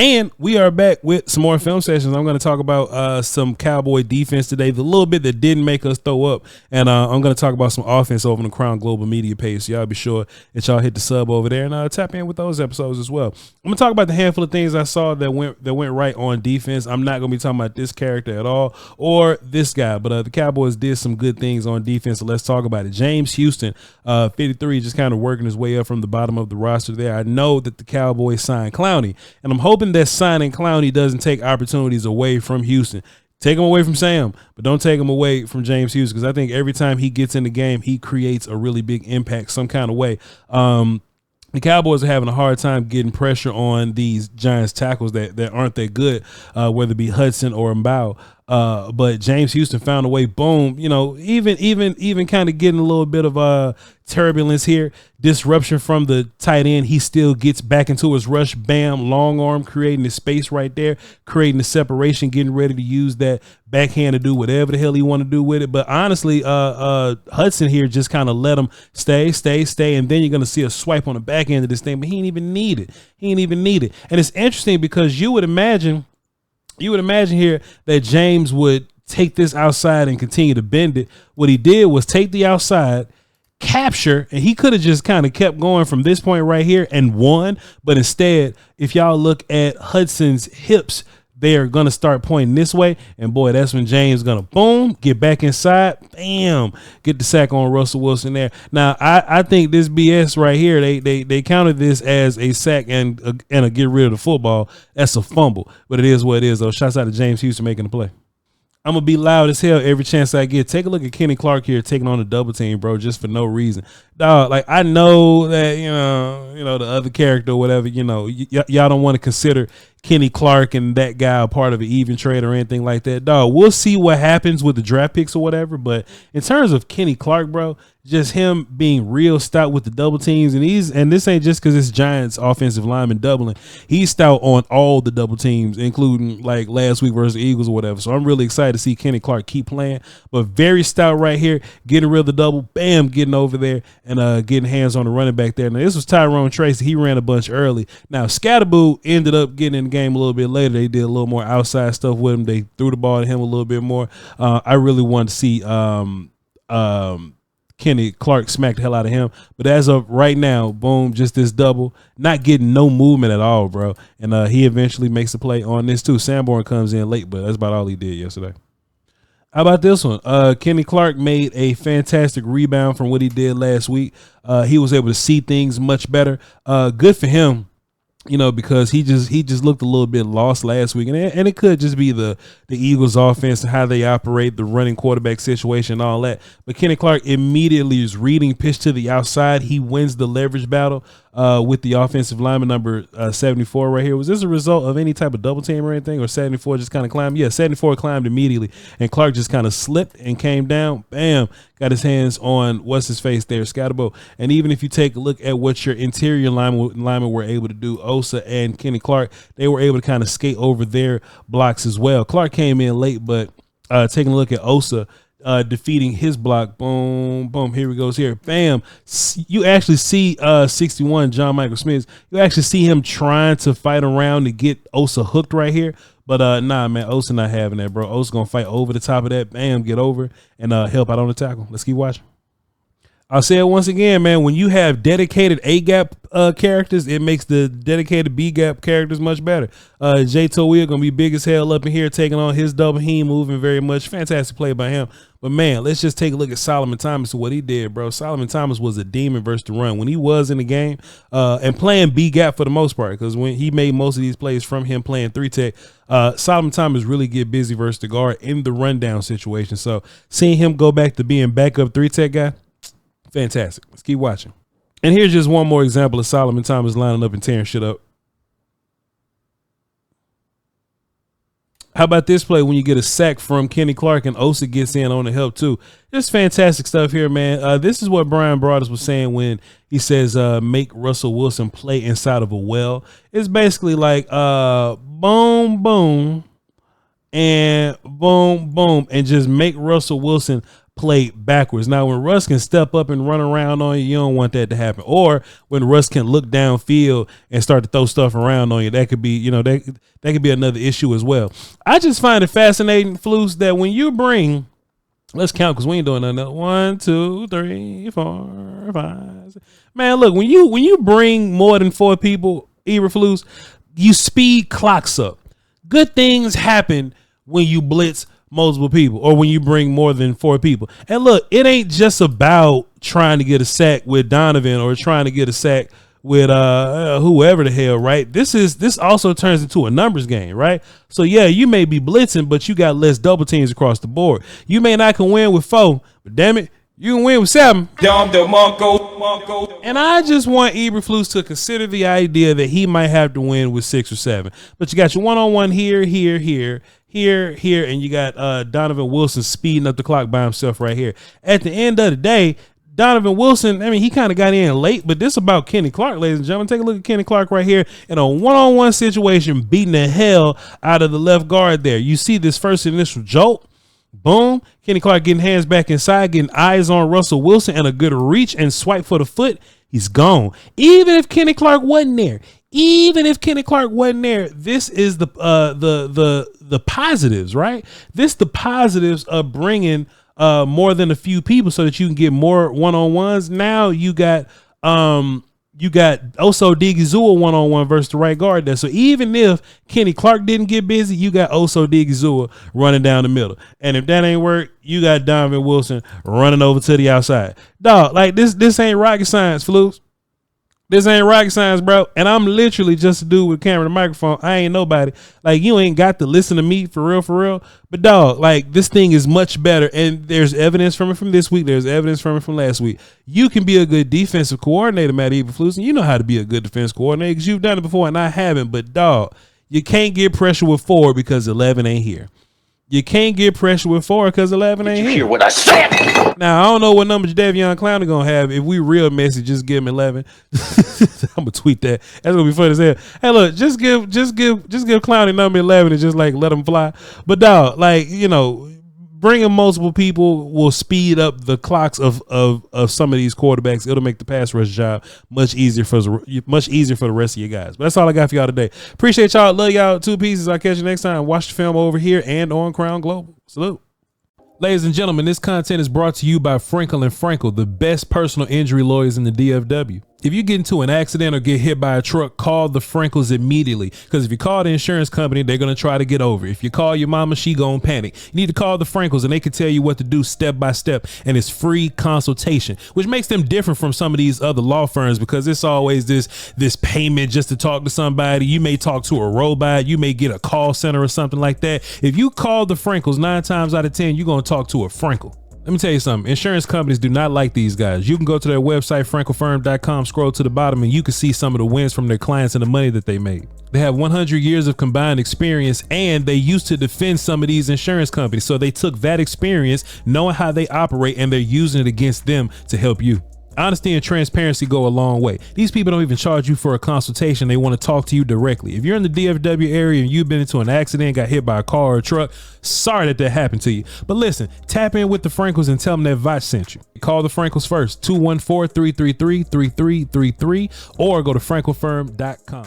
And we are back with some more film sessions. I'm going to talk about some Cowboy defense today, the little bit that didn't make us throw up. And I'm going to talk about some offense over on the Crown Global Media page. So y'all be sure that y'all hit the sub over there and tap in with those episodes as well. I'm going to talk about the handful of things I saw that went right on defense. I'm not going to be talking about this character at all or this guy, but the Cowboys did some good things on defense. So let's talk about it. James Houston, 53, just kind of working his way up from the bottom of the roster there. I know that the Cowboys signed Clowney, and I'm hoping that signing Clowney doesn't take opportunities away from Houston. Take him away from Sam, but don't take him away from James Houston, because I think every time he gets in the game, he creates a really big impact some kind of way. The Cowboys are having a hard time getting pressure on these Giants tackles that aren't that good, whether it be Hudson or Mbao. But James Houston found a way. Boom, even kind of getting a little bit of turbulence here, disruption from the tight end. He still gets back into his rush. Bam, long arm, creating the space right there, creating the separation, getting ready to use that backhand to do whatever the hell he want to do with it. But honestly, Hudson here just kind of let him stay, and then you're gonna see a swipe on the back end of this thing. But he ain't even need it. And it's interesting because you would imagine here that James would take this outside and continue to bend it. What he did was take the outside, capture, and he could have just kind of kept going from this point right here and won. But instead, if y'all look at Hudson's hips, they are going to start pointing this way. And boy, that's when James is going to boom, get back inside, bam, get the sack on Russell Wilson there. Now, I think this BS right here, they counted this as a sack and a get rid of the football. That's a fumble, but it is what it is, though. Shouts out to James Houston making the play. I'm going to be loud as hell every chance I get. Take a look at Kenny Clark here taking on the double team, bro, just for no reason. Dog, like, I know that, the other character or whatever, y'all don't want to consider Kenny Clark and that guy a part of an even trade or anything like that. Dog, we'll see what happens with the draft picks or whatever. But in terms of Kenny Clark, bro, just him being real stout with the double teams, and this ain't just because it's Giants offensive lineman doubling. He's stout on all the double teams, including like last week versus the Eagles or whatever. So I'm really excited to see Kenny Clark keep playing, but very stout right here, getting rid of the double, bam, getting over there and getting hands on the running back there. Now this was Tyrone Tracy. He ran a bunch early. Now Scatterboo ended up getting in the game a little bit later. They did a little more outside stuff with him. They threw the ball to him a little bit more. I really wanted to see Kenny Clark smacked the hell out of him. But as of right now, boom, just this double, not getting no movement at all, bro. And he eventually makes a play on this too. Sanborn comes in late, but that's about all he did yesterday. How about this one? Kenny Clark made a fantastic rebound from what he did last week. He was able to see things much better. Good for him. Because he just looked a little bit lost last week, and it could just be the Eagles offense and how they operate, the running quarterback situation and all that. But Kenny Clark immediately is reading pitch to the outside. He wins the leverage battle with the offensive lineman number 74 right here. Was this a result of any type of double team or anything, or 74 just kind of climbed? Yeah, 74 climbed immediately, and Clark just kind of slipped and came down. Bam, got his hands on what's his face there, Scatterbo. And even if you take a look at what your interior linemen were able to do, Osa and Kenny Clark, they were able to kind of skate over their blocks as well. Clark came in late, but taking a look at Osa, defeating his block, boom, boom, here he goes here, bam. You actually see 61, John Michael Smith, you actually see him trying to fight around to get Osa hooked right here. But nah, man, Osa not having that, bro. Osa gonna fight over the top of that, bam, get over and help out on the tackle. Let's keep watching. I'll say it once again, man. When you have dedicated A-gap characters, it makes the dedicated B-gap characters much better. Jay Toia gonna be big as hell up in here, taking on his double. He ain't moving very much. Fantastic play by him. But man, let's just take a look at Solomon Thomas and what he did, bro. Solomon Thomas was a demon versus the run when he was in the game and playing B-gap for the most part, because when he made most of these plays from him playing 3-tech, Solomon Thomas really get busy versus the guard in the rundown situation. So seeing him go back to being backup 3-tech guy, fantastic. Let's keep watching. And here's just one more example of Solomon Thomas lining up and tearing shit up. How about this play when you get a sack from Kenny Clark and Osa gets in on the help too? Just fantastic stuff here, man. This is what Brian Broaddus was saying when he says make Russell Wilson play inside of a well. It's basically like boom, boom, and boom, boom, and just make Russell Wilson played backwards. Now, when Russ can step up and run around on you, you don't want that to happen. Or when Russ can look downfield and start to throw stuff around on you, that could be, you know, that could be another issue as well. I just find it fascinating, Flus, that when you bring, let's count because we ain't doing nothing. 1, 2, 3, 4, 5. Man, look, when you bring more than 4 people, Eberflus, you speed clocks up. Good things happen when you blitz multiple people or when you bring more than 4 people. And look, it ain't just about trying to get a sack with Donovan or trying to get a sack with whoever the hell, right? This also turns into a numbers game, right? So yeah, you may be blitzing, but you got less double teams across the board. You may not can win with 4, but damn it, you can win with 7. And I just want Eberflus to consider the idea that he might have to win with 6 or 7. But you got your one-on-one here, and you got Donovan Wilson speeding up the clock by himself right here. At the end of the day, Donovan Wilson, I mean, he kind of got in late, but this is about Kenny Clark, ladies and gentlemen. Take a look at Kenny Clark right here in a one-on-one situation, beating the hell out of the left guard there. You see this first initial jolt. Boom. Kenny Clark getting hands back inside, getting eyes on Russell Wilson and a good reach and swipe for the foot. He's gone. Even if Kenny Clark wasn't there, this is the positives, right? The positives of bringing more than a few people so that you can get more one-on-ones. Now you got Oso Digizua one-on-one versus the right guard there. So even if Kenny Clark didn't get busy, you got Oso Digizua running down the middle. And if that ain't work, you got Donovan Wilson running over to the outside. Dog, like this ain't rocket science, Flus. This ain't rocket science, bro. And I'm literally just a dude with a camera and a microphone. I ain't nobody. Like, you ain't got to listen to me for real. But dog, like, this thing is much better. And there's evidence from it from this week. There's evidence from it from last week. You can be a good defensive coordinator, Matt Eberflus, and you know how to be a good defense coordinator because you've done it before and I haven't. But dog, you can't get pressure with 4 because 11 ain't here. You can't get pressure with 4 because 11 ain't here. Did you hear what I said? Now, I don't know what number Jadeveon Clowney going to have. If we real messy, just give him 11. I'm going to tweet that. That's going to be funny as hell. Hey, look, just give Clowney number 11 and just, like, let him fly. But, dog, like, you know, bringing multiple people will speed up the clocks of some of these quarterbacks. It'll make the pass rush job much easier for the rest of you guys. But that's all I got for y'all today. Appreciate y'all. Love y'all. 2 pieces. I'll catch you next time. Watch the film over here and on Crown Global. Salute. Ladies and gentlemen, this content is brought to you by Frankel & Frankel, the best personal injury lawyers in the DFW. If you get into an accident or get hit by a truck, call the Frankels immediately. Because if you call the insurance company, they're going to try to get over it. If you call your mama, she going to panic. You need to call the Frankels and they can tell you what to do step by step. And it's free consultation, which makes them different from some of these other law firms because it's always this payment just to talk to somebody. You may talk to a robot. You may get a call center or something like that. If you call the Frankels 9 times out of 10, you're going to talk to a Frankel. Let me tell you something. Insurance companies do not like these guys. You can go to their website, frankelfirm.com, scroll to the bottom, and you can see some of the wins from their clients and the money that they made. They have 100 years of combined experience, and they used to defend some of these insurance companies. So they took that experience, knowing how they operate, and they're using it against them to help you. Honesty and transparency go a long way. These people don't even charge you for a consultation. They want to talk to you directly. If you're in the DFW area and you've been into an accident, got hit by a car or a truck, sorry that happened to you. But listen, tap in with the Frankels and tell them that Voch sent you. Call the Frankels first, 214-333-3333, or go to frankelfirm.com.